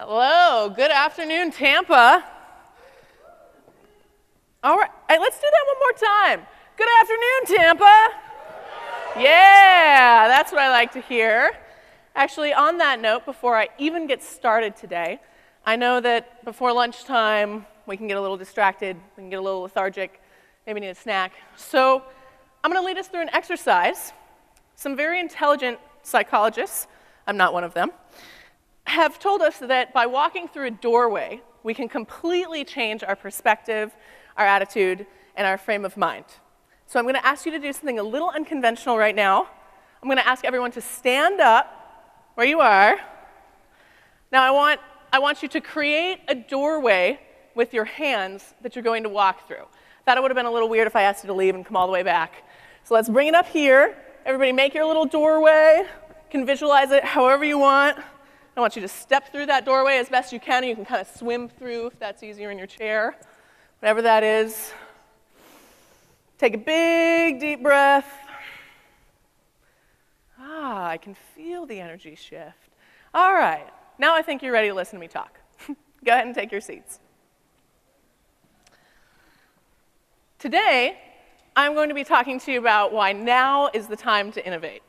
Hello, good afternoon, Tampa. All right, let's do that one more time. Good afternoon, Tampa. Yeah, that's what I like to hear. Actually, on that note, before I even get started today, I know that before lunchtime, we can get a little distracted, we can get a little lethargic, maybe need a snack. So I'm going to lead us through an exercise. Some very intelligent psychologists, I'm not one of them, have told us that by walking through a doorway, we can completely change our perspective, our attitude, and our frame of mind. So I'm going to ask you to do something a little unconventional right now. I'm going to ask everyone to stand up where you are. Now I want you to create a doorway with your hands that you're going to walk through. Thought it would have been a little weird if I asked you to leave and come all the way back. So let's bring it up here. Everybody make your little doorway. You can visualize it however you want. I want you to step through that doorway as best you can. You can kind of swim through if that's easier in your chair. Whatever that is. Take a big, deep breath. I can feel the energy shift. All right, now I think you're ready to listen to me talk. Go ahead and take your seats. Today, I'm going to be talking to you about why now is the time to innovate.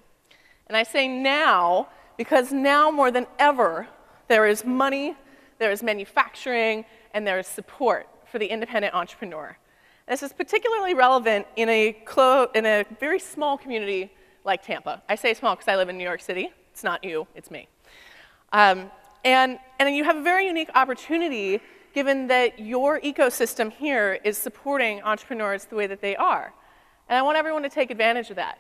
And I say now because now more than ever, there is money, there is manufacturing, and there is support for the independent entrepreneur. This is particularly relevant in a very small community like Tampa. I say small because I live in New York City. It's not you, it's me. And you have a very unique opportunity given that your ecosystem here is supporting entrepreneurs the way that they are. And I want everyone to take advantage of that.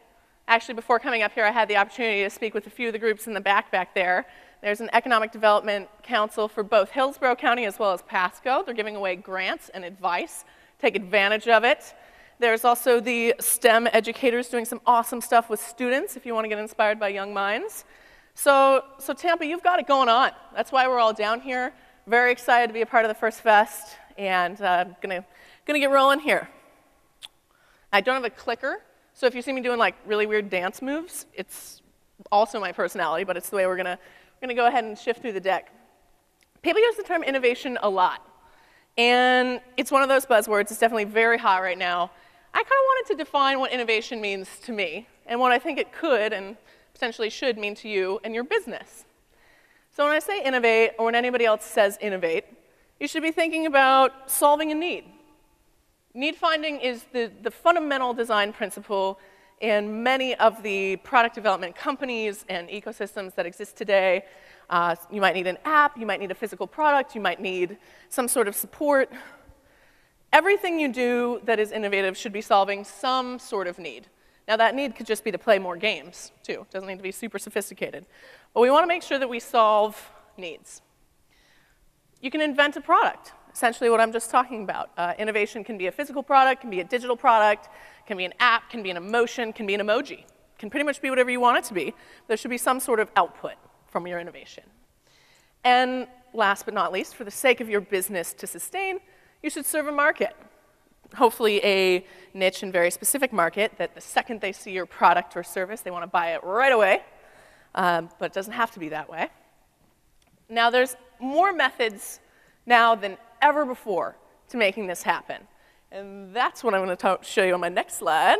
Actually, before coming up here, I had the opportunity to speak with a few of the groups in the back there. There's an economic development council for both Hillsborough County as well as Pasco. They're giving away grants and advice. Take advantage of it. There's also the STEM educators doing some awesome stuff with students if you want to get inspired by young minds. So Tampa, you've got it going on. That's why we're all down here. Very excited to be a part of the First Fest, and gonna get rolling here. I don't have a clicker, so if you see me doing like really weird dance moves, it's also my personality, but it's the way we're gonna go ahead and shift through the deck. People use the term innovation a lot, and it's one of those buzzwords. It's definitely very hot right now. I kind of wanted to define what innovation means to me, and what I think it could and potentially should mean to you and your business. So when I say innovate, or when anybody else says innovate, you should be thinking about solving a need. Need finding is the fundamental design principle in many of the product development companies and ecosystems that exist today. You might need an app, you might need a physical product, you might need some sort of support. Everything you do that is innovative should be solving some sort of need. Now that need could just be to play more games, too. It doesn't need to be super sophisticated. But we want to make sure that we solve needs. You can invent a product, essentially what I'm just talking about. Innovation can be a physical product, can be a digital product, can be an app, can be an emotion, can be an emoji. Can pretty much be whatever you want it to be. There should be some sort of output from your innovation. And last but not least, for the sake of your business to sustain, you should serve a market. Hopefully a niche and very specific market that the second they see your product or service, they want to buy it right away. But it doesn't have to be that way. Now there's more methods now than ever before to making this happen. And that's what I'm going to show you on my next slide.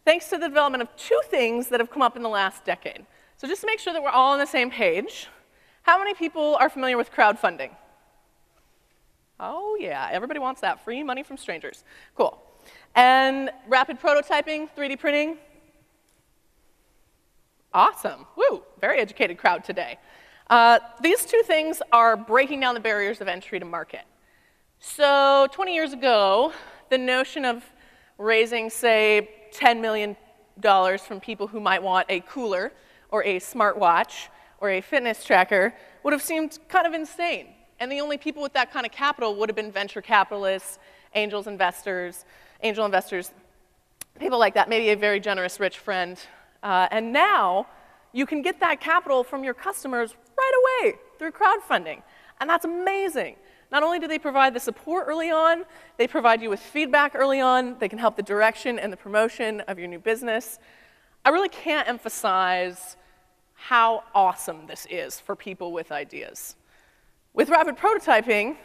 Thanks to the development of two things that have come up in the last decade. So just to make sure that we're all on the same page, how many people are familiar with crowdfunding? Oh yeah, everybody wants that. Free money from strangers. Cool. And rapid prototyping, 3D printing? Awesome. Woo, very educated crowd today. These two things are breaking down the barriers of entry to market. So 20 years ago, the notion of raising, say, $10 million from people who might want a cooler or a smartwatch or a fitness tracker would have seemed kind of insane. And the only people with that kind of capital would have been venture capitalists, angel investors, people like that, maybe a very generous rich friend. And now, you can get that capital from your customers right away through crowdfunding. And that's amazing. Not only do they provide the support early on, they provide you with feedback early on. They can help the direction and the promotion of your new business. I really can't emphasize how awesome this is for people with ideas. With rapid prototyping,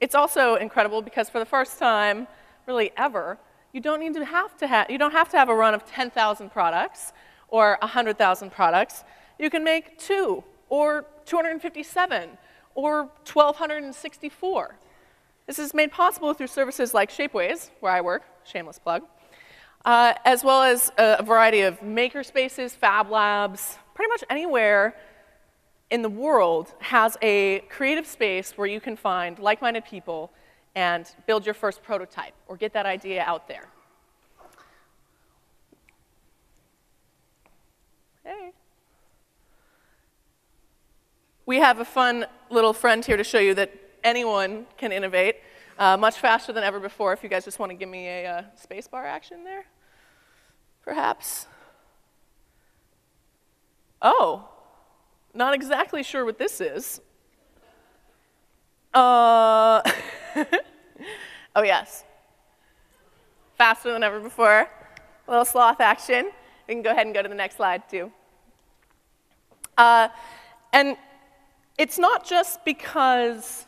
it's also incredible because for the first time, really ever, you don't have to have a run of 10,000 products or 100,000 products. You can make 2 or 257 or 1,264. This is made possible through services like Shapeways, where I work, shameless plug, as well as a variety of maker spaces, fab labs. Pretty much anywhere in the world has a creative space where you can find like-minded people and build your first prototype or get that idea out there. Hey. We have a fun little friend here to show you that anyone can innovate much faster than ever before. If you guys just want to give me a spacebar action there, perhaps. Oh, not exactly sure what this is. Oh, yes. Faster than ever before. A little sloth action. We can go ahead and go to the next slide, too. And it's not just because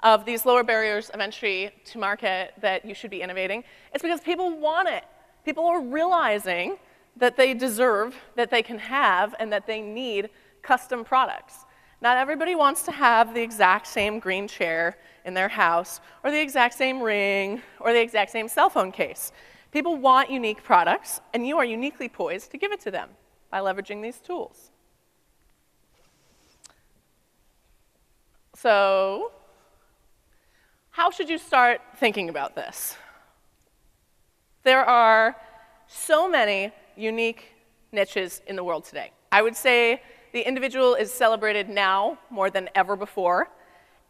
of these lower barriers of entry to market that you should be innovating. It's because people want it. People are realizing that they deserve, that they can have, and that they need custom products. Not everybody wants to have the exact same green chair in their house, or the exact same ring, or the exact same cell phone case. People want unique products, and you are uniquely poised to give it to them by leveraging these tools. So, how should you start thinking about this? There are so many unique niches in the world today. I would say the individual is celebrated now more than ever before.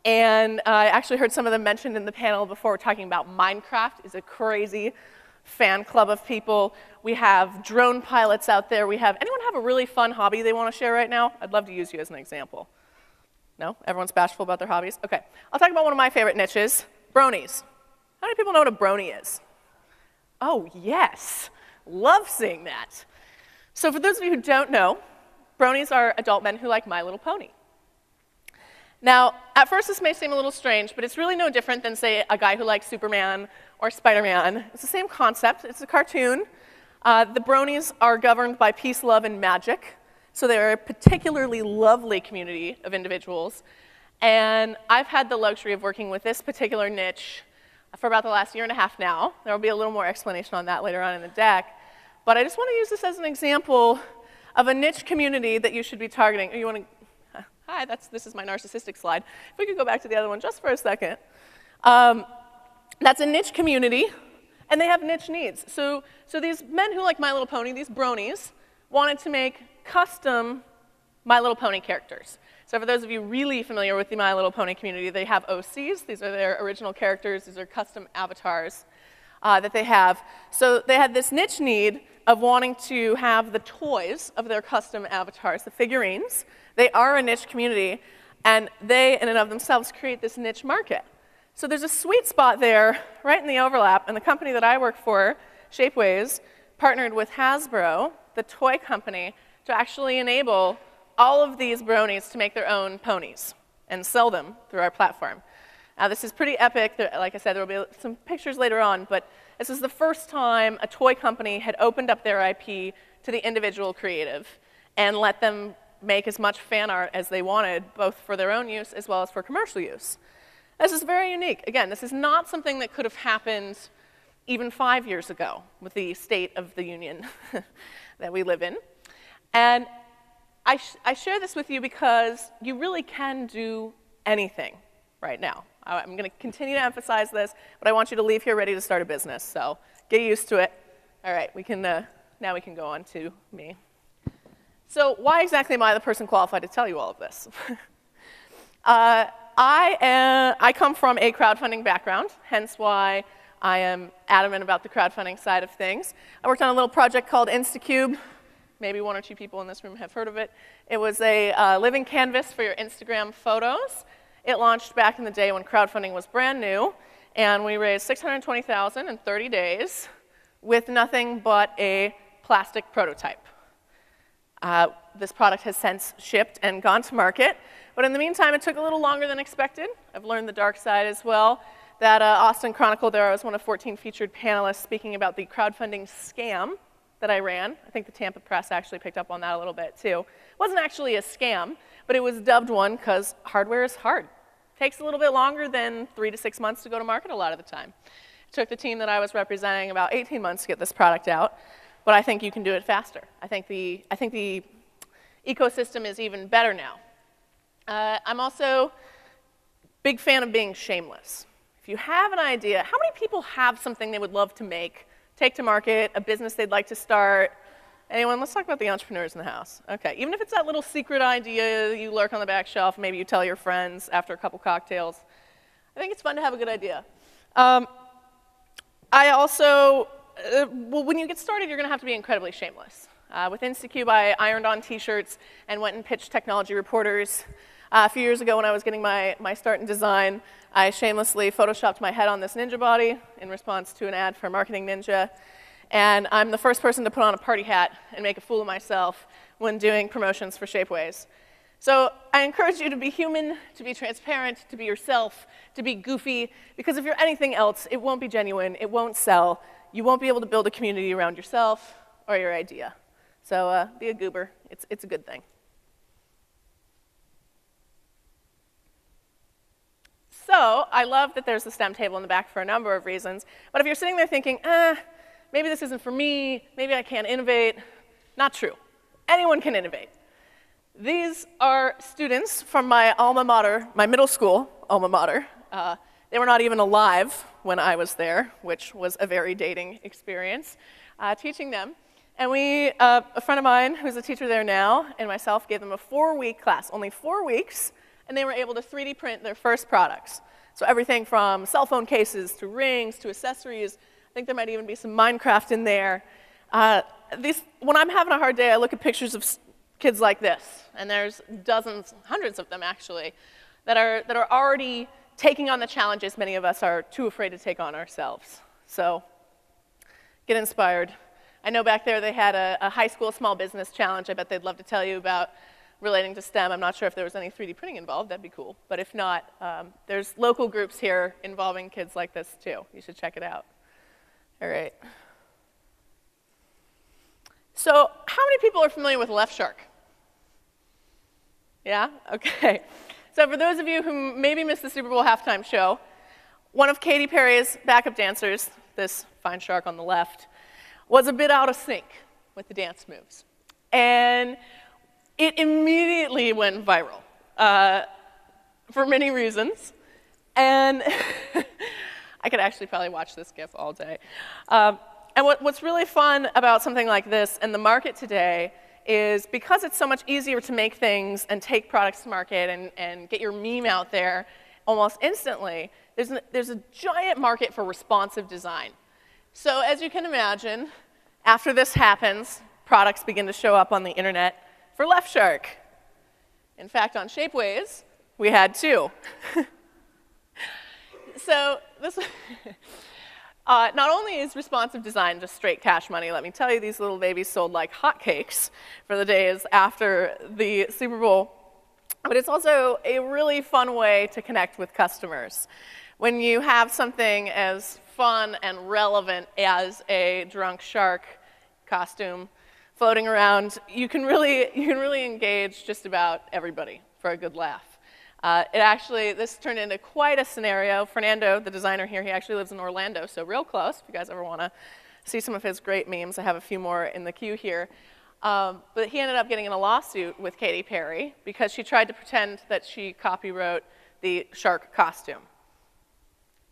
And I actually heard some of them mentioned in the panel before talking about Minecraft is a crazy fan club of people. We have drone pilots out there. Anyone have a really fun hobby they want to share right now? I'd love to use you as an example. No? Everyone's bashful about their hobbies? Okay. I'll talk about one of my favorite niches, bronies. How many people know what a brony is? Oh, yes. Love seeing that. So for those of you who don't know, bronies are adult men who like My Little Pony. Now, at first this may seem a little strange, but it's really no different than, say, a guy who likes Superman or Spider-Man. It's the same concept. It's a cartoon. The bronies are governed by peace, love, and magic. So they're a particularly lovely community of individuals. And I've had the luxury of working with this particular niche for about the last year and a half now. There will be a little more explanation on that later on in the deck. But I just want to use this as an example of a niche community that you should be targeting. You want to, hi, this is my narcissistic slide. If we could go back to the other one just for a second. That's a niche community, and they have niche needs. So these men who like My Little Pony, these bronies, wanted to make custom My Little Pony characters. So for those of you really familiar with the My Little Pony community, they have OCs. These are their original characters. These are custom avatars that they have. So they had this niche need of wanting to have the toys of their custom avatars, the figurines. They are a niche community, and they, in and of themselves, create this niche market. So there's a sweet spot there, right in the overlap, and the company that I work for, Shapeways, partnered with Hasbro, the toy company, to actually enable all of these bronies to make their own ponies and sell them through our platform. Now, this is pretty epic. Like I said, there will be some pictures later on, but this is the first time a toy company had opened up their IP to the individual creative and let them make as much fan art as they wanted, both for their own use as well as for commercial use. This is very unique. Again, this is not something that could have happened even 5 years ago with the state of the union that we live in. And I share this with you because you really can do anything right now. I'm going to continue to emphasize this, but I want you to leave here ready to start a business. So get used to it. All right, now we can go on to me. So why exactly am I the person qualified to tell you all of this? I come from a crowdfunding background, hence why I am adamant about the crowdfunding side of things. I worked on a little project called Instacube. Maybe 1 or 2 people in this room have heard of it. It was a living canvas for your Instagram photos. It launched back in the day when crowdfunding was brand new, and we raised $620,000 in 30 days with nothing but a plastic prototype. this product has since shipped and gone to market. But in the meantime, it took a little longer than expected. I've learned the dark side as well. That Austin Chronicle there, I was one of 14 featured panelists speaking about the crowdfunding scam that I ran. I think the Tampa Press actually picked up on that a little bit too. It wasn't actually a scam, but it was dubbed one because hardware is hard. It takes a little bit longer than 3 to 6 months to go to market a lot of the time. It took the team that I was representing about 18 months to get this product out, but I think you can do it faster. I think the ecosystem is even better now. I'm also a big fan of being shameless. If you have an idea, how many people have something they would love to make, take to market, a business they'd like to start? Anyone? Let's talk about the entrepreneurs in the house. Okay, even if it's that little secret idea that you lurk on the back shelf, maybe you tell your friends after a couple cocktails. I think it's fun to have a good idea. I also, well, when you get started, you're going to have to be incredibly shameless. With InstaCube, I ironed on t-shirts and went and pitched technology reporters. A few years ago when I was getting my start in design, I shamelessly photoshopped my head on this ninja body in response to an ad for Marketing Ninja. And I'm the first person to put on a party hat and make a fool of myself when doing promotions for Shapeways. So I encourage you to be human, to be transparent, to be yourself, to be goofy, because if you're anything else, it won't be genuine, it won't sell, you won't be able to build a community around yourself or your idea. So be a goober, it's a good thing. So I love that there's the STEM table in the back for a number of reasons, but if you're sitting there thinking, maybe this isn't for me, maybe I can't innovate, not true. Anyone can innovate. These are students from my alma mater, my middle school alma mater. They were not even alive when I was there, which was a very dating experience, teaching them. And a friend of mine who's a teacher there now and myself gave them a 4-week class, only 4 weeks, and they were able to 3D print their first products. So everything from cell phone cases to rings to accessories. I think there might even be some Minecraft in there. When I'm having a hard day, I look at pictures of kids like this, and there's dozens, hundreds of them actually, that are already taking on the challenges many of us are too afraid to take on ourselves. So get inspired. I know back there they had a high school small business challenge I bet they'd love to tell you about relating to STEM. I'm not sure if there was any 3D printing involved. That'd be cool. But if not, there's local groups here involving kids like this too. You should check it out. All right. So how many people are familiar with Left Shark? Yeah? Okay. So for those of you who maybe missed the Super Bowl halftime show, one of Katy Perry's backup dancers, this fine shark on the left, was a bit out of sync with the dance moves. And it immediately went viral for many reasons. And I could actually probably watch this GIF all day. And what's really fun about something like this in the market today is because it's so much easier to make things and take products to market and get your meme out there almost instantly, there's a giant market for responsive design. So as you can imagine, after this happens, products begin to show up on the internet for Left Shark. In fact, on Shapeways, we had 2. So this, not only is responsive design just straight cash money, let me tell you, these little babies sold like hotcakes for the days after the Super Bowl, but it's also a really fun way to connect with customers. When you have something as fun and relevant as a drunk shark costume floating around, you can really engage just about everybody for a good laugh. This turned into quite a scenario. Fernando, the designer here, he actually lives in Orlando, so real close. If you guys ever want to see some of his great memes, I have a few more in the queue here. But he ended up getting in a lawsuit with Katy Perry because she tried to pretend that she copywrote the shark costume.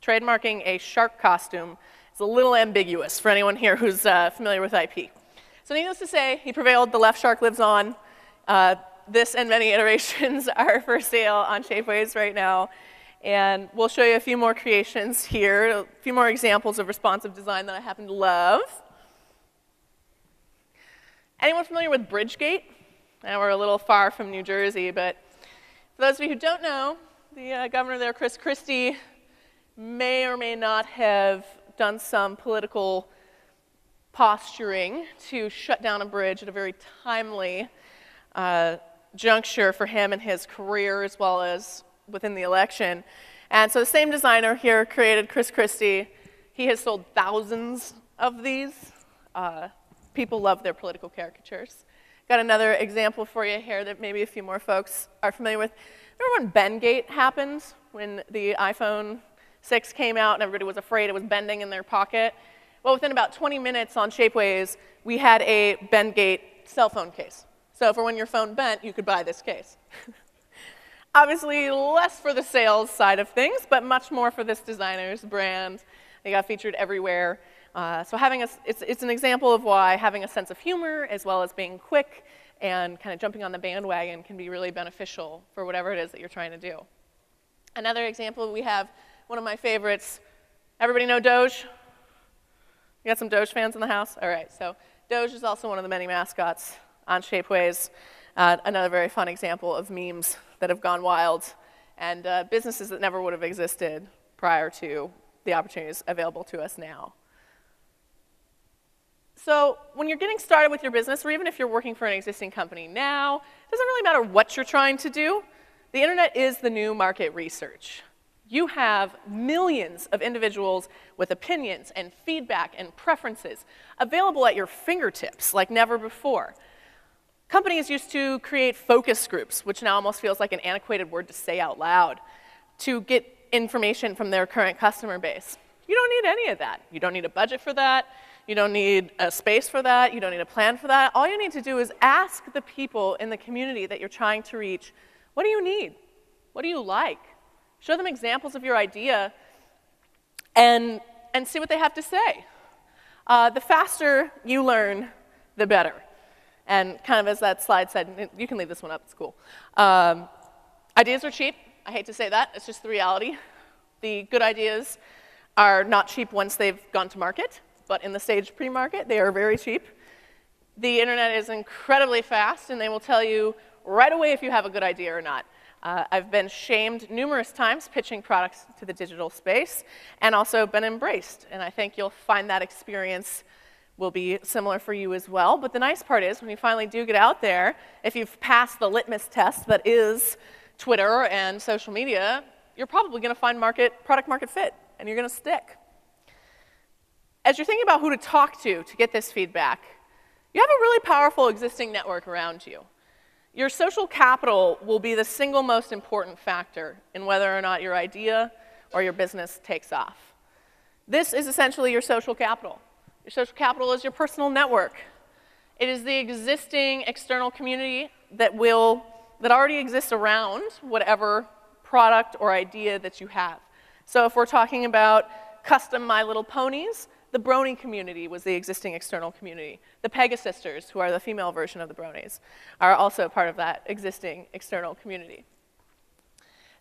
Trademarking a shark costume is a little ambiguous for anyone here who's familiar with IP. So needless to say, he prevailed. The Left Shark lives on. This and many iterations are for sale on Shapeways right now. And we'll show you a few more creations here, a few more examples of responsive design that I happen to love. Anyone familiar with Bridgegate? Now we're a little far from New Jersey, but for those of you who don't know, the governor there, Chris Christie, may or may not have done some political posturing to shut down a bridge at a very timely juncture for him and his career as well as within the election. And so the same designer here created Chris Christie. He has sold thousands of these. People love their political caricatures. Got another example for you here that maybe a few more folks are familiar with. Remember when Bendgate happened? When the iPhone 6 came out and everybody was afraid it was bending in their pocket? Well, within about 20 minutes on Shapeways, we had a Bendgate cell phone case. So for when your phone bent, you could buy this case. Obviously, less for the sales side of things, but much more for this designer's brand. They got featured everywhere. So it's an example of why having a sense of humor as well as being quick and kind of jumping on the bandwagon can be really beneficial for whatever it is that you're trying to do. Another example, we have one of my favorites. Everybody know Doge? You got some Doge fans in the house? All right, so Doge is also one of the many mascots on Shapeways. Another very fun example of memes that have gone wild and businesses that never would have existed prior to the opportunities available to us now. So when you're getting started with your business, or even if you're working for an existing company now, it doesn't really matter what you're trying to do. The internet is the new market research. You have millions of individuals with opinions and feedback and preferences available at your fingertips like never before. Companies used to create focus groups, which now almost feels like an antiquated word to say out loud, to get information from their current customer base. You don't need any of that. You don't need a budget for that. You don't need a space for that. You don't need a plan for that. All you need to do is ask the people in the community that you're trying to reach, what do you need? What do you like? Show them examples of your idea and see what they have to say. The faster you learn, the better. And kind of as that slide said, you can leave this one up, it's cool. Ideas are cheap. I hate to say that, it's just the reality. The good ideas are not cheap once they've gone to market, but in the stage pre-market, they are very cheap. The internet is incredibly fast, and they will tell you right away if you have a good idea or not. I've been shamed numerous times pitching products to the digital space, and also been embraced. And I think you'll find that experience will be similar for you as well. But the nice part is, when you finally do get out there, if you've passed the litmus test that is Twitter and social media, you're probably going to find product market fit, and you're going to stick. As you're thinking about who to talk to get this feedback, you have a really powerful existing network around you. Your social capital will be the single most important factor in whether or not your idea or your business takes off. This is essentially your social capital. Your social capital is your personal network. It is the existing external community that already exists around whatever product or idea that you have. So if we're talking about custom My Little Ponies, the Brony community was the existing external community. The Pegasisters, who are the female version of the Bronies, are also part of that existing external community.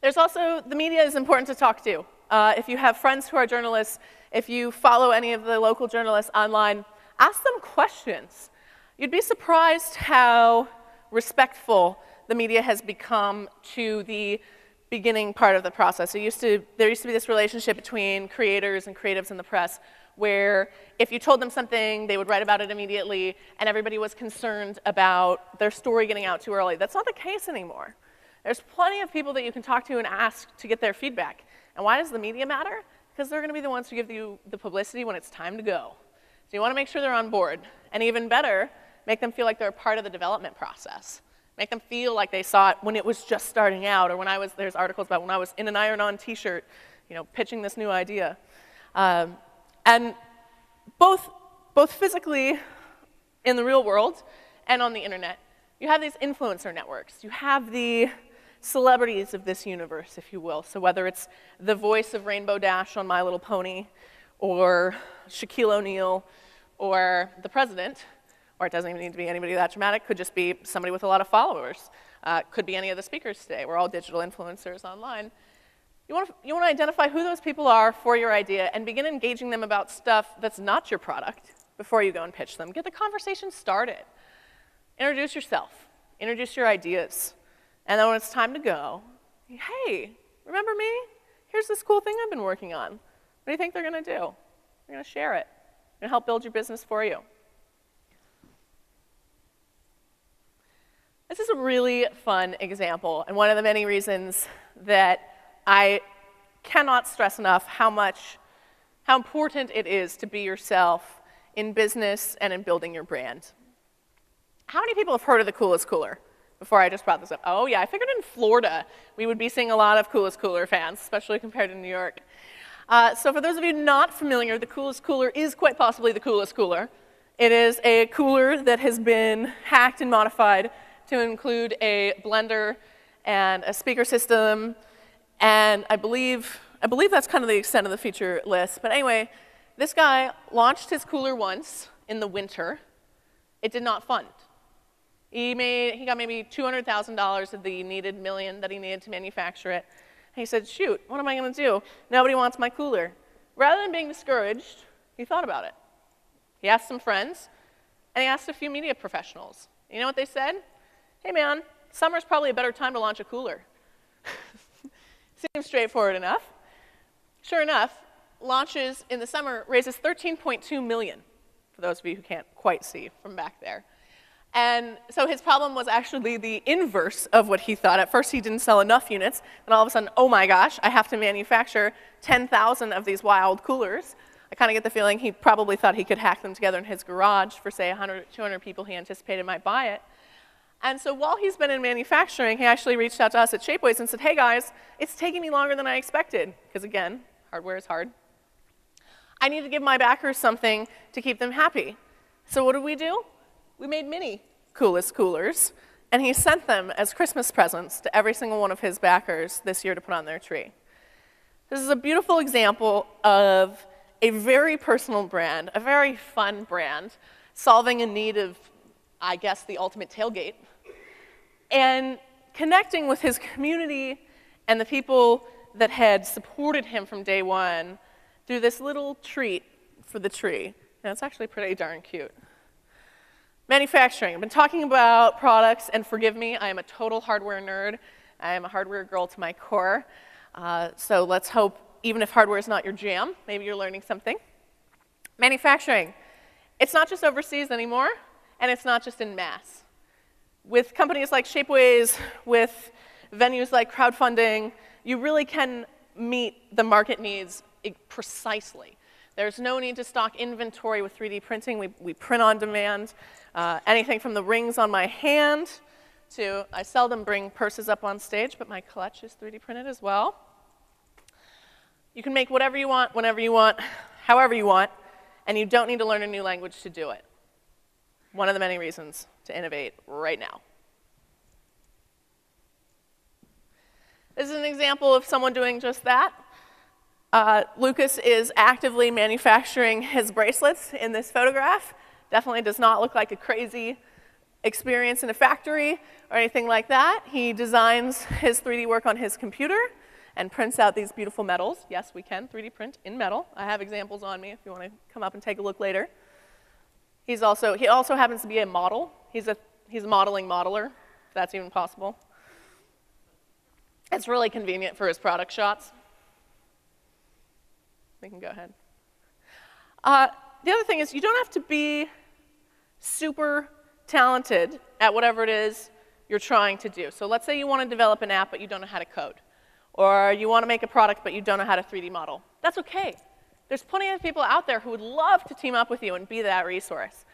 There's also, the media is important to talk to. If you have friends who are journalists, if you follow any of the local journalists online, ask them questions. You'd be surprised how respectful the media has become to the beginning part of the process. There used to be this relationship between creators and creatives in the press where if you told them something, they would write about it immediately, and everybody was concerned about their story getting out too early. That's not the case anymore. There's plenty of people that you can talk to and ask to get their feedback. And why does the media matter? Because they're going to be the ones who give you the publicity when it's time to go. So you want to make sure they're on board. And even better, make them feel like they're a part of the development process. Make them feel like they saw it when it was just starting out, or there's articles about when I was in an iron-on t-shirt, pitching this new idea. And both physically in the real world and on the internet, you have these influencer networks. You have the celebrities of this universe, if you will. So whether it's the voice of Rainbow Dash on My Little Pony, or Shaquille O'Neal, or the president, or it doesn't even need to be anybody that dramatic, could just be somebody with a lot of followers. Could be any of the speakers today. We're all digital influencers online. You want to identify who those people are for your idea and begin engaging them about stuff that's not your product before you go and pitch them. Get the conversation started. Introduce yourself. Introduce your ideas. And then when it's time to go, hey, remember me? Here's this cool thing I've been working on. What do you think they're going to do? They're going to share it. They're going to help build your business for you. This is a really fun example, and one of the many reasons that I cannot stress enough how important it is to be yourself in business and in building your brand. How many people have heard of the Coolest Cooler before I just brought this up? Oh yeah, I figured in Florida we would be seeing a lot of Coolest Cooler fans, especially compared to New York. So for those of you not familiar, the Coolest Cooler is quite possibly the coolest cooler. It is a cooler that has been hacked and modified to include a blender and a speaker system, and I believe that's kind of the extent of the feature list. But anyway, this guy launched his cooler once in the winter. It did not fund. He got maybe $200,000 of the needed million that he needed to manufacture it. And he said, shoot, what am I going to do? Nobody wants my cooler. Rather than being discouraged, he thought about it. He asked some friends, and he asked a few media professionals. You know what they said? Hey man, summer's probably a better time to launch a cooler. Seems straightforward enough. Sure enough, launches in the summer raises $13.2 million, for those of you who can't quite see from back there. And so his problem was actually the inverse of what he thought. At first he didn't sell enough units, and all of a sudden, oh my gosh, I have to manufacture 10,000 of these wild coolers. I kind of get the feeling he probably thought he could hack them together in his garage for, say, 100, 200 people he anticipated might buy it. And so while he's been in manufacturing, he actually reached out to us at Shapeways and said, hey guys, it's taking me longer than I expected. Because again, hardware is hard. I need to give my backers something to keep them happy. So what did we do? We made mini Coolest Coolers, and he sent them as Christmas presents to every single one of his backers this year to put on their tree. This is a beautiful example of a very personal brand, a very fun brand, solving a need of, I guess, the ultimate tailgate, and connecting with his community and the people that had supported him from day one through this little treat for the tree. And it's actually pretty darn cute. Manufacturing. I've been talking about products, and forgive me, I am a total hardware nerd. I am a hardware girl to my core. So let's hope, even if hardware is not your jam, maybe you're learning something. Manufacturing. It's not just overseas anymore, and it's not just in mass. With companies like Shapeways, with venues like crowdfunding, you really can meet the market needs precisely. There's no need to stock inventory with 3D printing. We print on demand. Anything from the rings on my hand to, I seldom bring purses up on stage, but my clutch is 3D printed as well. You can make whatever you want, whenever you want, however you want, and you don't need to learn a new language to do it. One of the many reasons to innovate right now. This is an example of someone doing just that. Lucas is actively manufacturing his bracelets in this photograph. Definitely does not look like a crazy experience in a factory or anything like that. He designs his 3D work on his computer and prints out these beautiful metals. Yes, we can 3D print in metal. I have examples on me if you want to come up and take a look later. He also happens to be a model. He's a modeling modeler, if that's even possible. It's really convenient for his product shots. We can go ahead. The other thing is you don't have to be super talented at whatever it is you're trying to do. So let's say you want to develop an app, but you don't know how to code. Or you want to make a product, but you don't know how to 3D model. That's okay. There's plenty of people out there who would love to team up with you and be that resource.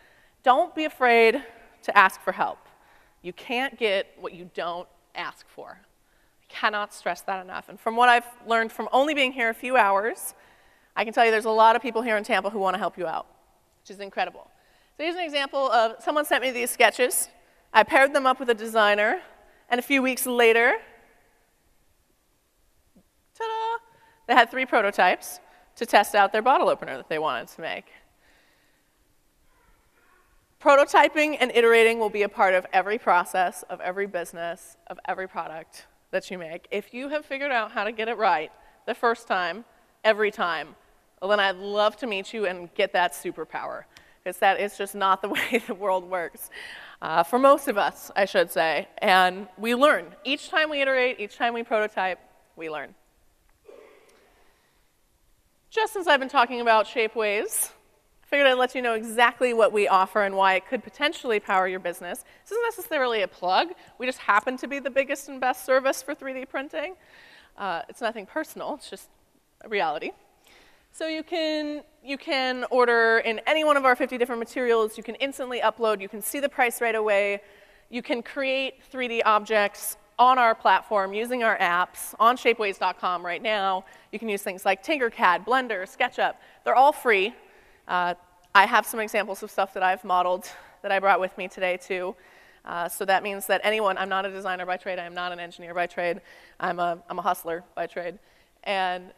Don't be afraid to ask for help. You can't get what you don't ask for. I cannot stress that enough. And from what I've learned from only being here a few hours, I can tell you there's a lot of people here in Tampa who want to help you out, which is incredible. So here's an example of someone sent me these sketches. I paired them up with a designer, and a few weeks later, ta-da, they had 3 prototypes to test out their bottle opener that they wanted to make. Prototyping and iterating will be a part of every process, of every business, of every product that you make. If you have figured out how to get it right the first time, every time, well, then I'd love to meet you and get that superpower, because that is just not the way the world works. For most of us, I should say. And we learn. Each time we iterate, each time we prototype, we learn. Just since I've been talking about Shapeways, Figured I'd let you know exactly what we offer and why it could potentially power your business. This isn't necessarily a plug. We just happen to be the biggest and best service for 3D printing. It's nothing personal. It's just a reality. So you can order in any one of our 50 different materials. You can instantly upload. You can see the price right away. You can create 3D objects on our platform using our apps on shapeways.com right now. You can use things like Tinkercad, Blender, SketchUp. They're all free. I have some examples of stuff that I've modeled that I brought with me today, too. So that means that anyone, I'm not a designer by trade, I am not an engineer by trade, I'm a hustler by trade. And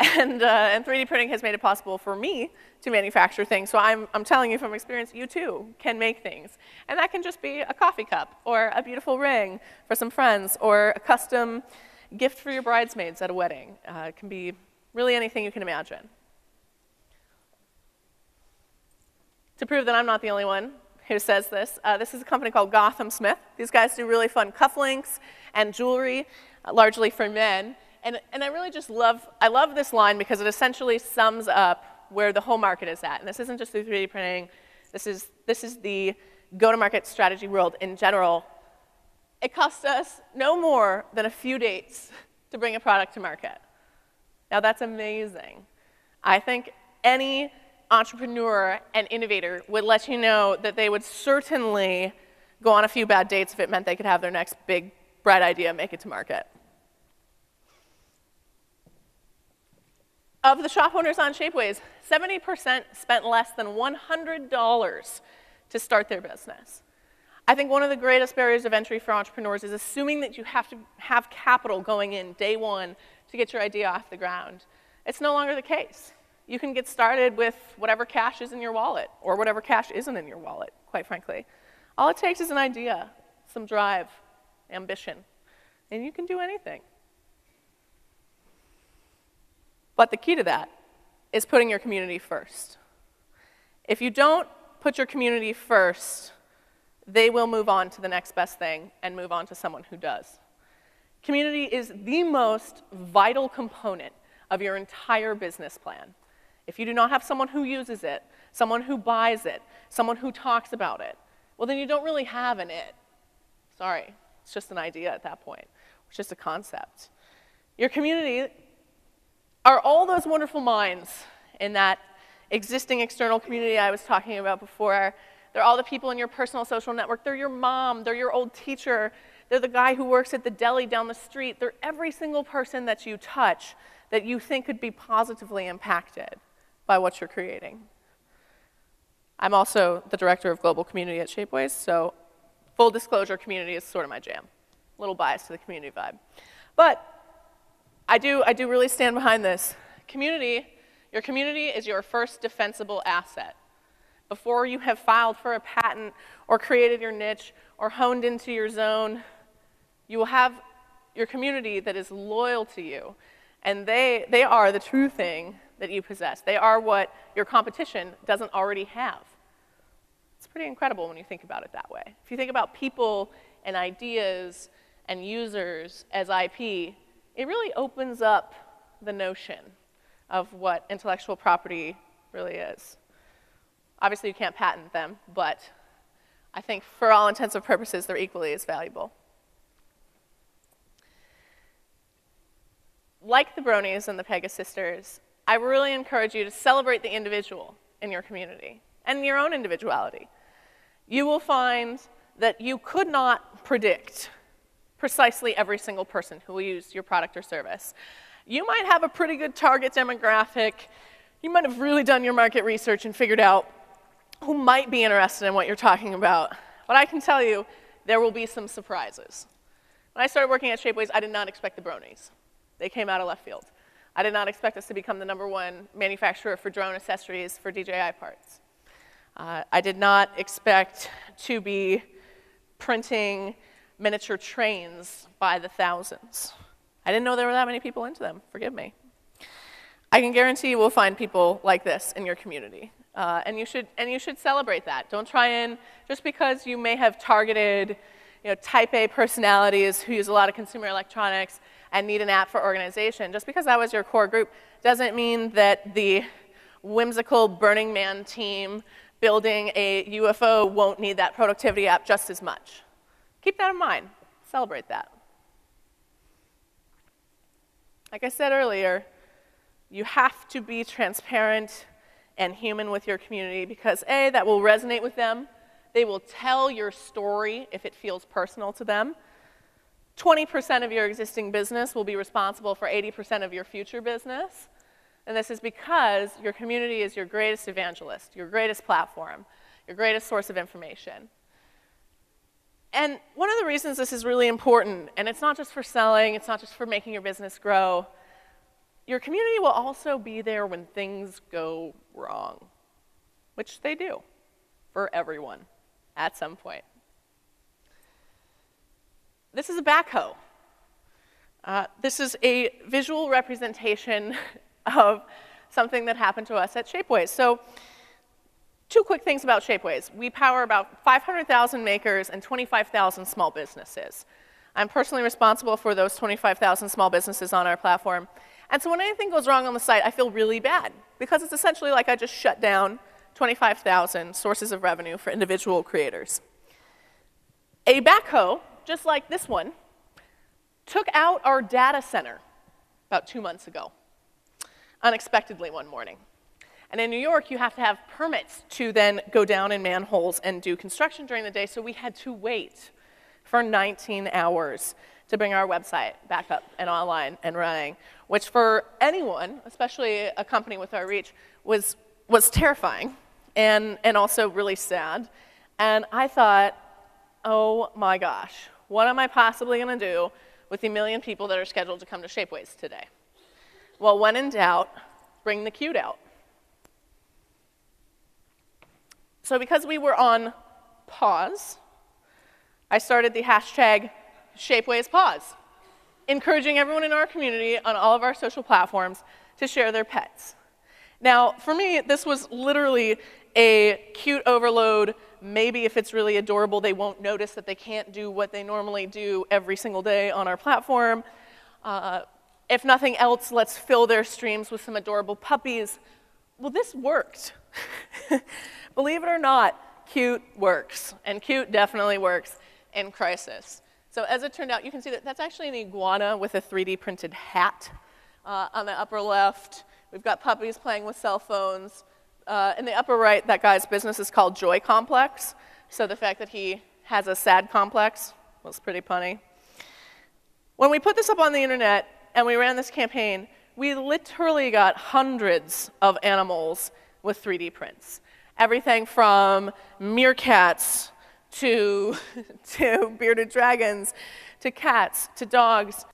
3D printing has made it possible for me to manufacture things. So I'm telling you from experience, you too can make things. And that can just be a coffee cup, or a beautiful ring for some friends, or a custom gift for your bridesmaids at a wedding. It can be really anything you can imagine. To prove that I'm not the only one who says this, this is a company called Gotham Smith. These guys do really fun cufflinks and jewelry, largely for men. And I really just love this line because it essentially sums up where the whole market is at. And this isn't just through 3D printing. This is the go-to-market strategy world in general. It costs us no more than a few dates to bring a product to market. Now that's amazing. I think any entrepreneur and innovator would let you know that they would certainly go on a few bad dates if it meant they could have their next big, bright idea make it to market. Of the shop owners on Shapeways, 70% spent less than $100 to start their business. I think one of the greatest barriers of entry for entrepreneurs is assuming that you have to have capital going in day one to get your idea off the ground. It's no longer the case. You can get started with whatever cash is in your wallet, or whatever cash isn't in your wallet, quite frankly. All it takes is an idea, some drive, ambition, and you can do anything. But the key to that is putting your community first. If you don't put your community first, they will move on to the next best thing and move on to someone who does. Community is the most vital component of your entire business plan. If you do not have someone who uses it, someone who buys it, someone who talks about it, well, then you don't really have an it. Sorry, it's just an idea at that point. It's just a concept. Your community are all those wonderful minds in that existing external community I was talking about before. They're all the people in your personal social network. They're your mom. They're your old teacher. They're the guy who works at the deli down the street. They're every single person that you touch that you think could be positively impacted by what you're creating. I'm also the director of global community at Shapeways, so full disclosure, community is sort of my jam. A little biased to the community vibe. But I do really stand behind this. Your community is your first defensible asset. Before you have filed for a patent or created your niche or honed into your zone, you will have your community that is loyal to you. And they are the true thing that you possess. They are what your competition doesn't already have. It's pretty incredible when you think about it that way. If you think about people and ideas and users as IP, it really opens up the notion of what intellectual property really is. Obviously, you can't patent them, but I think for all intents and purposes, they're equally as valuable. Like the Bronies and the Pegas sisters, I really encourage you to celebrate the individual in your community and your own individuality. You will find that you could not predict precisely every single person who will use your product or service. You might have a pretty good target demographic. You might have really done your market research and figured out who might be interested in what you're talking about. But I can tell you, there will be some surprises. When I started working at Shapeways, I did not expect the Bronies. They came out of left field. I did not expect us to become the #1 manufacturer for drone accessories for DJI parts. I did not expect to be printing miniature trains by the thousands. I didn't know there were that many people into them. Forgive me. I can guarantee you will find people like this in your community. And you should celebrate that. Don't try and, just because you may have targeted type A personalities who use a lot of consumer electronics and need an app for organization, just because that was your core group doesn't mean that the whimsical Burning Man team building a UFO won't need that productivity app just as much. Keep that in mind. Celebrate that. Like I said earlier, you have to be transparent and human with your community because A, that will resonate with them. They will tell your story if it feels personal to them. 20% of your existing business will be responsible for 80% of your future business. And this is because your community is your greatest evangelist, your greatest platform, your greatest source of information. And one of the reasons this is really important, and it's not just for selling, it's not just for making your business grow, your community will also be there when things go wrong, which they do for everyone at some point. This is a backhoe. This is a visual representation of something that happened to us at Shapeways. So, two quick things about Shapeways. We power about 500,000 makers and 25,000 small businesses. I'm personally responsible for those 25,000 small businesses on our platform. And so when anything goes wrong on the site, I feel really bad because it's essentially like I just shut down 25,000 sources of revenue for individual creators. A backhoe, just like this one, took out our data center about 2 months ago, unexpectedly one morning. And in New York, you have to have permits to then go down in manholes and do construction during the day, so we had to wait for 19 hours to bring our website back up and online and running, which for anyone, especially a company with our reach, was terrifying and also really sad. And I thought, oh my gosh, what am I possibly going to do with the 1 million people that are scheduled to come to Shapeways today? Well, when in doubt, bring the cute out. So because we were on pause, I started the hashtag #ShapewaysPause, encouraging everyone in our community on all of our social platforms to share their pets. Now, for me, this was literally a cute overload. Maybe if it's really adorable, they won't notice that they can't do what they normally do every single day on our platform. If nothing else, let's fill their streams with some adorable puppies. Well, this worked. Believe it or not, cute works, and cute definitely works in crisis. So as it turned out, you can see that that's actually an iguana with a 3D printed hat on the upper left. We've got puppies playing with cell phones. In the upper right, that guy's business is called Joy Complex. So the fact that he has a sad complex was pretty punny. When we put this up on the internet and we ran this campaign, we literally got hundreds of animals with 3D prints. Everything from meerkats to bearded dragons, to cats, to dogs,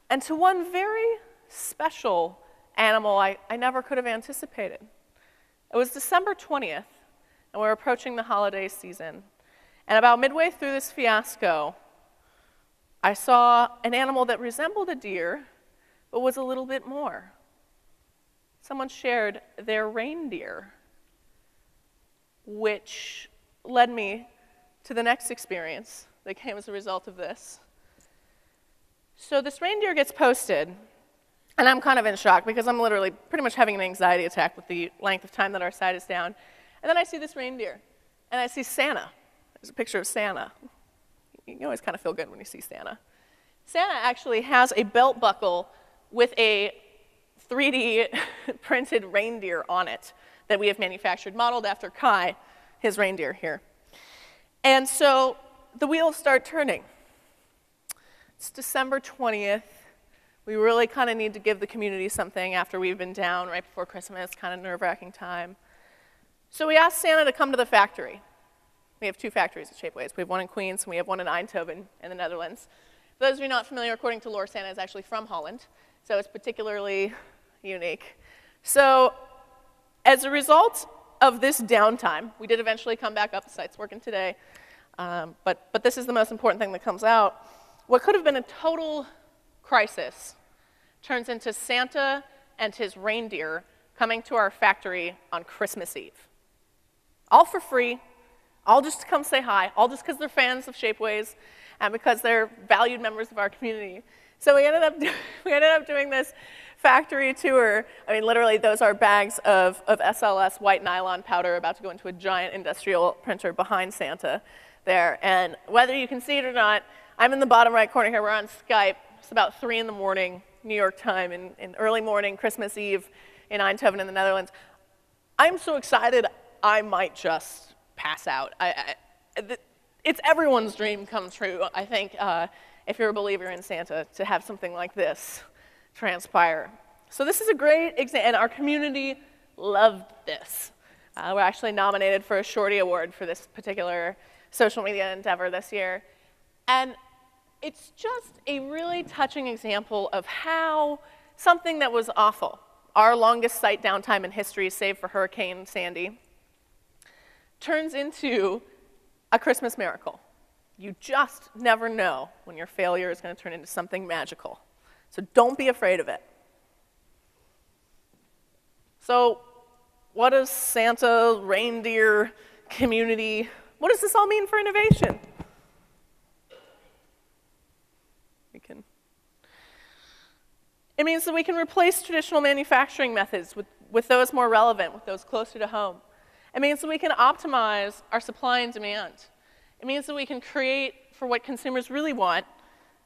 and to one very special animal I never could have anticipated. It was December 20th, and we're approaching the holiday season. And about midway through this fiasco, I saw an animal that resembled a deer, but was a little bit more. Someone shared their reindeer, which led me to the next experience that came as a result of this. So this reindeer gets posted, and I'm kind of in shock because I'm literally pretty much having an anxiety attack with the length of time that our site is down. And then I see this reindeer, and I see Santa. There's a picture of Santa. You always kind of feel good when you see Santa. Santa actually has a belt buckle with a 3D printed reindeer on it that we have manufactured, modeled after Kai, his reindeer here. And so the wheels start turning. It's December 20th. We really kind of need to give the community something after we've been down right before Christmas, kind of nerve-wracking time. So we asked Santa to come to the factory. We have 2 factories at Shapeways. We have one in Queens, and we have one in Eindhoven in the Netherlands. For those of you not familiar, according to lore, Santa is actually from Holland, so it's particularly unique. So as a result of this downtime, we did eventually come back up. The site's working today, but this is the most important thing that comes out. What could have been a total crisis turns into Santa and his reindeer coming to our factory on Christmas Eve. All for free, all just to come say hi, all just because they're fans of Shapeways and because they're valued members of our community. So we ended up doing this factory tour. I mean, literally, those are bags of SLS white nylon powder about to go into a giant industrial printer behind Santa there. And whether you can see it or not, I'm in the bottom right corner here. We're on Skype. It's about 3 in the morning, New York time, in early morning, Christmas Eve in Eindhoven in the Netherlands. I'm so excited, I might just pass out. It's everyone's dream come true, I think, if you're a believer in Santa, to have something like this transpire. So this is a great example, and our community loved this. We're actually nominated for a Shorty Award for this particular social media endeavor this year. And it's just a really touching example of how something that was awful, our longest site downtime in history, save for Hurricane Sandy, turns into a Christmas miracle. You just never know when your failure is going to turn into something magical. So don't be afraid of it. So what does Santa, reindeer, community, what does this all mean for innovation? It means that we can replace traditional manufacturing methods with those more relevant, with those closer to home. It means that we can optimize our supply and demand. It means that we can create for what consumers really want,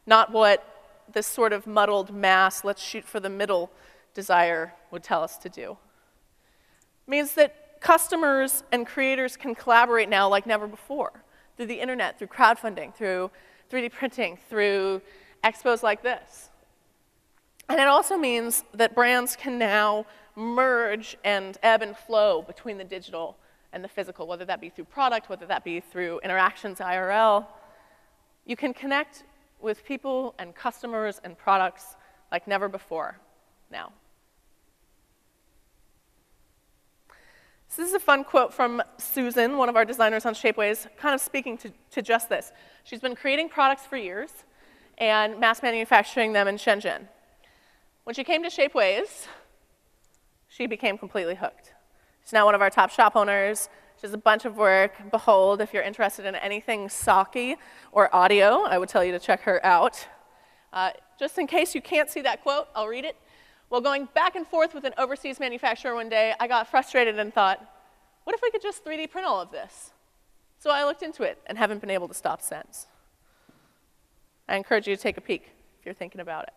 not what this sort of muddled mass, let's shoot for the middle desire would tell us to do. It means that customers and creators can collaborate now like never before, through the internet, through crowdfunding, through 3D printing, through expos like this. And it also means that brands can now merge and ebb and flow between the digital and the physical, whether that be through product, whether that be through interactions IRL. You can connect with people and customers and products like never before now. So this is a fun quote from Susan, one of our designers on Shapeways, kind of speaking to just this. She's been creating products for years and mass manufacturing them in Shenzhen. When she came to Shapeways, she became completely hooked. She's now one of our top shop owners. She does a bunch of work. Behold, if you're interested in anything sake or audio, I would tell you to check her out. Just in case you can't see that quote, I'll read it. While going back and forth with an overseas manufacturer one day, I got frustrated and thought, what if we could just 3D print all of this? So I looked into it and haven't been able to stop since. I encourage you to take a peek if you're thinking about it.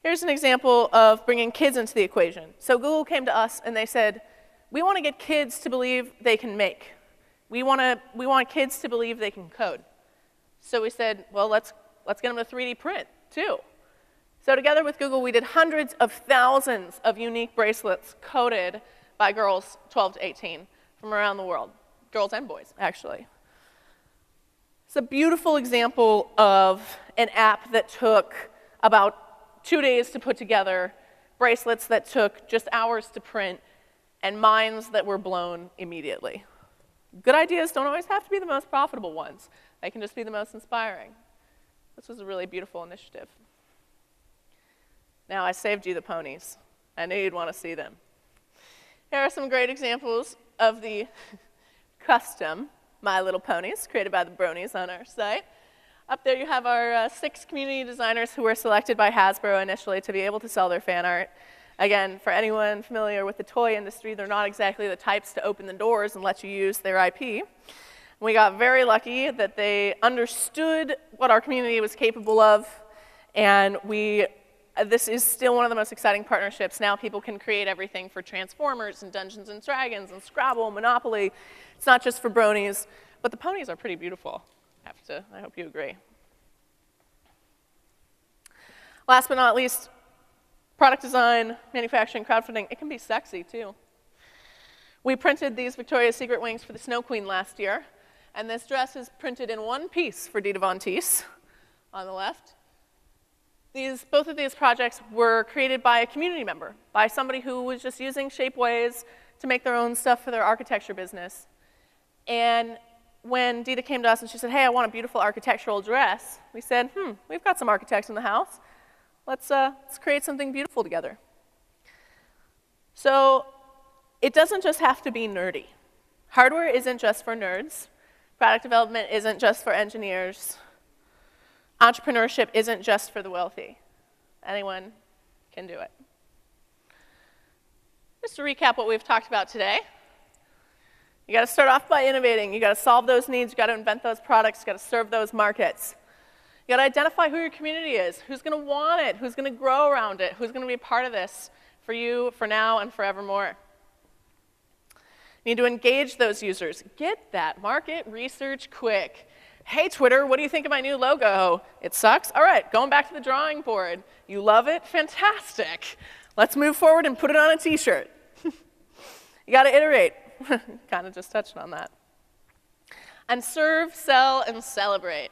Here's an example of bringing kids into the equation. So Google came to us and they said, we want to get kids to believe they can make. We want kids to believe they can code. So we said, well, let's get them to 3D print too. So together with Google, we did hundreds of thousands of unique bracelets coded by girls 12 to 18 from around the world. Girls and boys, actually. It's a beautiful example of an app that took about 2 days to put together, bracelets that took just hours to print, and minds that were blown immediately. Good ideas don't always have to be the most profitable ones. They can just be the most inspiring. This was a really beautiful initiative. Now, I saved you the ponies. I knew you'd want to see them. Here are some great examples of the custom My Little Ponies created by the Bronies on our site. Up there you have our 6 community designers who were selected by Hasbro initially to be able to sell their fan art. Again, for anyone familiar with the toy industry, they're not exactly the types to open the doors and let you use their IP. We got very lucky that they understood what our community was capable of, and this is still one of the most exciting partnerships. Now people can create everything for Transformers and Dungeons and Dragons and Scrabble, Monopoly. It's not just for bronies, but the ponies are pretty beautiful. I hope you agree. Last but not least, product design, manufacturing, crowdfunding, it can be sexy too. We printed these Victoria's Secret wings for the Snow Queen last year, and this dress is printed in one piece for Dita Von Teese on the left. Both of these projects were created by a community member, by somebody who was just using Shapeways to make their own stuff for their architecture business. And when Dita came to us and she said, hey, I want a beautiful architectural dress, we said, we've got some architects in the house. Let's create something beautiful together. So it doesn't just have to be nerdy. Hardware isn't just for nerds. Product development isn't just for engineers. Entrepreneurship isn't just for the wealthy. Anyone can do it. Just to recap what we've talked about today, you got to start off by innovating. You got to solve those needs. You got to invent those products. You got to serve those markets. You got to identify who your community is, who's going to want it, who's going to grow around it, who's going to be a part of this for you, for now, and forevermore. You need to engage those users. Get that market research quick. Hey, Twitter, what do you think of my new logo? It sucks? All right, going back to the drawing board. You love it? Fantastic. Let's move forward and put it on a t-shirt. You got to iterate. Kind of just touched on that. And serve, sell, and celebrate.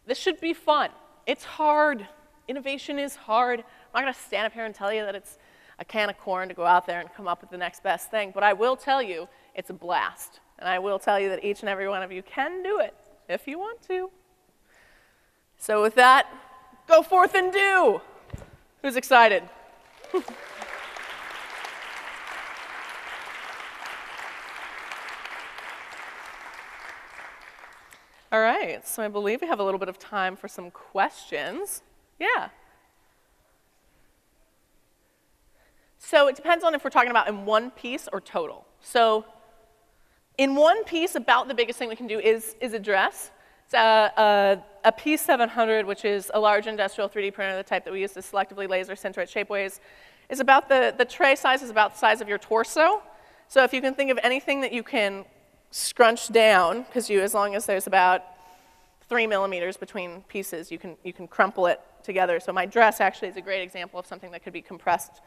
This should be fun. It's hard. Innovation is hard. I'm not going to stand up here and tell you that it's a can of corn to go out there and come up with the next best thing, but I will tell you it's a blast. And I will tell you that each and every one of you can do it if you want to. So with that, go forth and do. Who's excited? All right, so I believe we have a little bit of time for some questions. Yeah. So it depends on if we're talking about in one piece or total. So in one piece, about the biggest thing we can do is a dress. It's a P700, which is a large industrial 3D printer, the type that we use to selectively laser sinter at Shapeways. Is about the tray size is about the size of your torso. So if you can think of anything that you can scrunch down, because as long as there's about 3 millimeters between pieces, you can crumple it together. So my dress actually is a great example of something that could be compressed,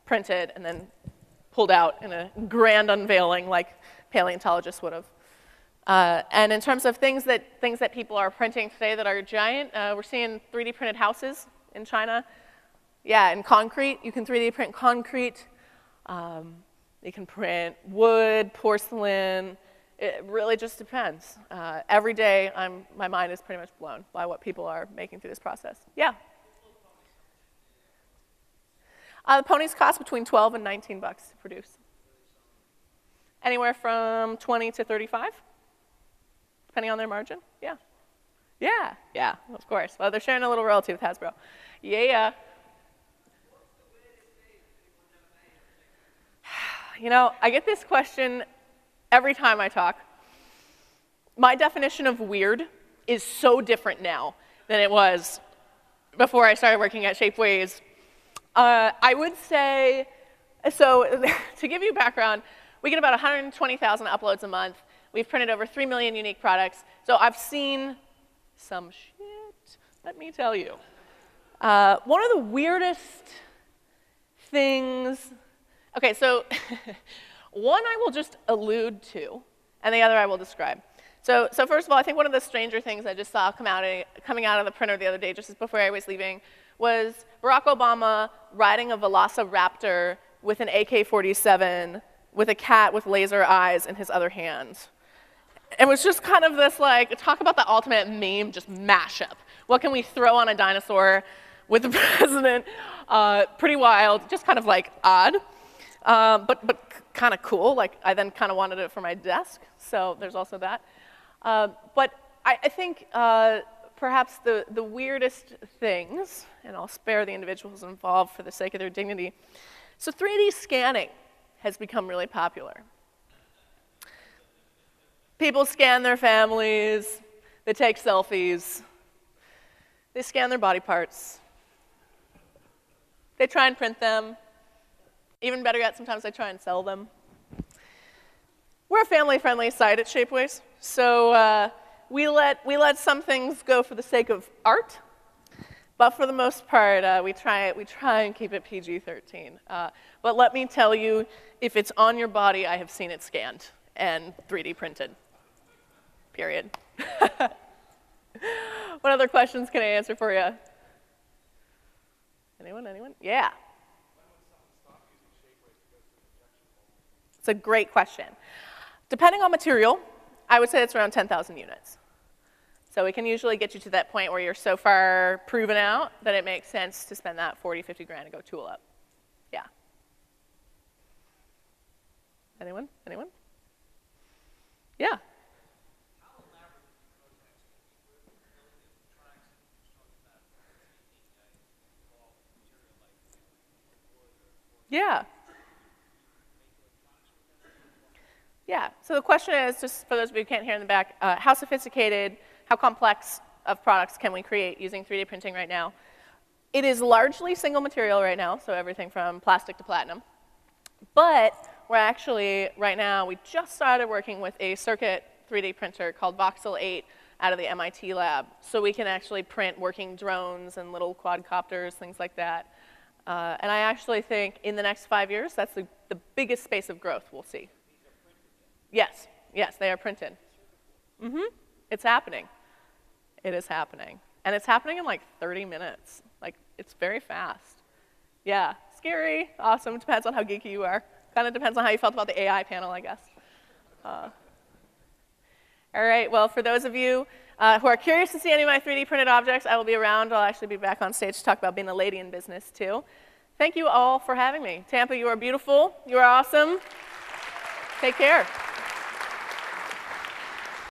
printed, and then pulled out in a grand unveiling like paleontologists would have. And in terms of things that people are printing today that are giant, we're seeing 3D printed houses in China. Yeah, and concrete. You can 3D print concrete. You can print wood, porcelain. It really just depends. Every day, my mind is pretty much blown by what people are making through this process. Yeah. The ponies cost between 12 and 19 bucks to produce. Anywhere from 20 to 35, depending on their margin. Yeah. Yeah, yeah, of course. Well, they're sharing a little royalty with Hasbro. Yeah. You know, I get this question every time I talk. My definition of weird is so different now than it was before I started working at Shapeways. I would say, so to give you background, we get about 120,000 uploads a month. We've printed over 3 million unique products. So I've seen some shit, let me tell you. One of the weirdest things, okay, so one I will just allude to, and the other I will describe. So first of all, I think one of the stranger things I just saw coming out of the printer the other day, just before I was leaving, was Barack Obama riding a Velociraptor with an AK-47 with a cat with laser eyes in his other hand. It was just kind of this, like, talk about the ultimate meme, just mashup. What can we throw on a dinosaur with the president? Pretty wild, just kind of like odd, but kind of cool. Like, I then kind of wanted it for my desk, so there's also that. But I think perhaps the weirdest things, and I'll spare the individuals involved for the sake of their dignity. So 3D scanning has become really popular. People scan their families, they take selfies, they scan their body parts, they try and print them. Even better yet, sometimes they try and sell them. We're a family-friendly site at Shapeways, so we let some things go for the sake of art, but for the most part, we try and keep it PG-13. But let me tell you, if it's on your body, I have seen it scanned and 3D printed. Period. What other questions can I answer for you? Anyone? Yeah. It's a great question. Depending on material, I would say it's around 10,000 units. So we can usually get you to that point where you're so far proven out that it makes sense to spend that 40, 50 grand to go tool up. Yeah. Anyone? Yeah. Yeah. Yeah, so the question is, just for those of you who can't hear in the back, how sophisticated, how complex of products can we create using 3D printing right now? It is largely single material right now, so everything from plastic to platinum. But we're actually, right now, we just started working with a circuit 3D printer called Voxel 8 out of the MIT lab. So we can actually print working drones and little quadcopters, things like that. And I actually think in the next 5 years, that's the biggest space of growth we'll see. Yes, yes, they are printed. It's happening. It is happening. And it's happening in like 30 minutes. Like, it's very fast. Yeah, scary, awesome, depends on how geeky you are. Kind of depends on how you felt about the AI panel, I guess. All right, well, for those of you who are curious to see any of my 3D printed objects, I will be around. I'll actually be back on stage to talk about being a lady in business, too. Thank you all for having me. Tampa, you are beautiful. You are awesome. Take care.